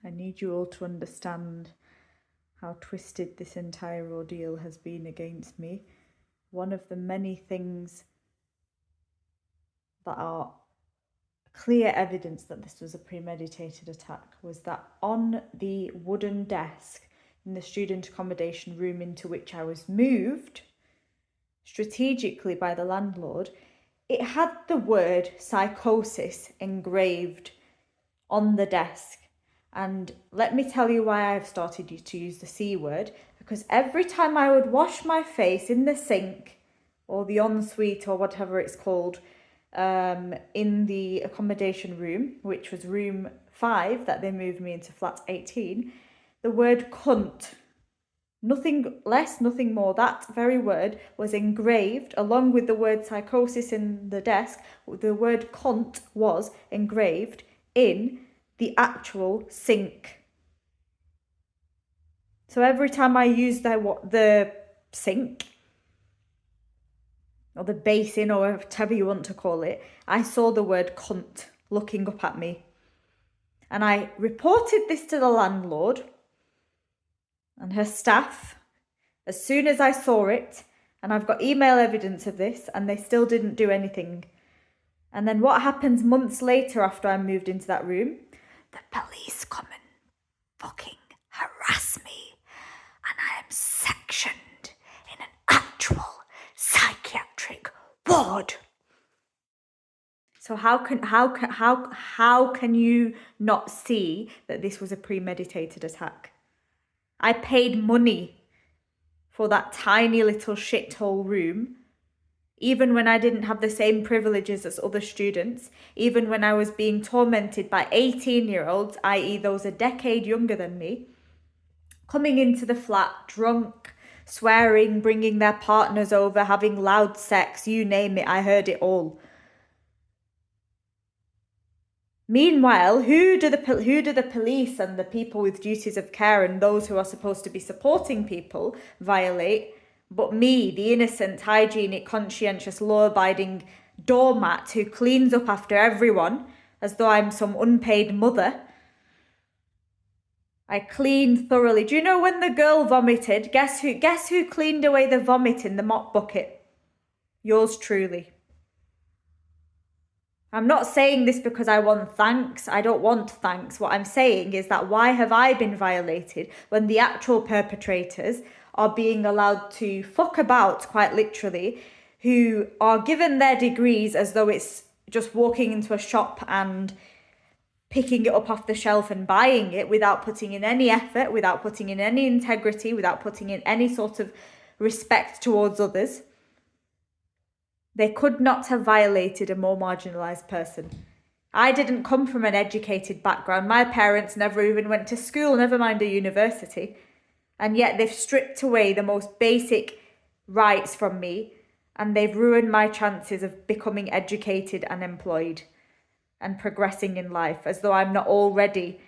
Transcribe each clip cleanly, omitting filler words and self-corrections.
I need you all to understand how twisted this entire ordeal has been against me. One of the many things that are clear evidence that this was a premeditated attack was that on the wooden desk in the student accommodation room into which I was moved strategically by the landlord, it had the word psychosis engraved on the desk. And let me tell you why I've started to use the C word, because every time I would wash my face in the sink or the ensuite or whatever it's called, in the accommodation room, which was room 5 that they moved me into flat 18, the word cunt, nothing less, nothing more, that very word was engraved along with the word psychosis in the desk. The word cunt was engraved in the actual sink. So every time I used the sink or the basin or whatever you want to call it, I saw the word cunt looking up at me. And I reported this to the landlord and her staff as soon as I saw it, and I've got email evidence of this, and they still didn't do anything. And then what happens months later after I moved into that room? The police come and fucking harass me, and I am sectioned in an actual psychiatric ward. So how can you not see that this was a premeditated attack? I paid money for that tiny little shithole room, even when I didn't have the same privileges as other students, even when I was being tormented by 18-year-olds, i.e. those a decade younger than me, coming into the flat drunk, swearing, bringing their partners over, having loud sex, you name it, I heard it all. Meanwhile, who do the police and the people with duties of care and those who are supposed to be supporting people violate? But me, the innocent, hygienic, conscientious, law-abiding doormat who cleans up after everyone as though I'm some unpaid mother. I cleaned thoroughly. Do you know when the girl vomited? Guess who cleaned away the vomit in the mop bucket? Yours truly. I'm not saying this because I want thanks. I don't want thanks. What I'm saying is that why have I been violated when the actual perpetrators are being allowed to fuck about, quite literally, who are given their degrees as though it's just walking into a shop and picking it up off the shelf and buying it without putting in any effort, without putting in any integrity, without putting in any sort of respect towards others. They could not have violated a more marginalised person. I didn't come from an educated background. My parents never even went to school, never mind a university. And yet they've stripped away the most basic rights from me, and they've ruined my chances of becoming educated and employed and progressing in life, as though I'm not already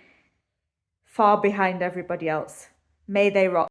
far behind everybody else. May they rot.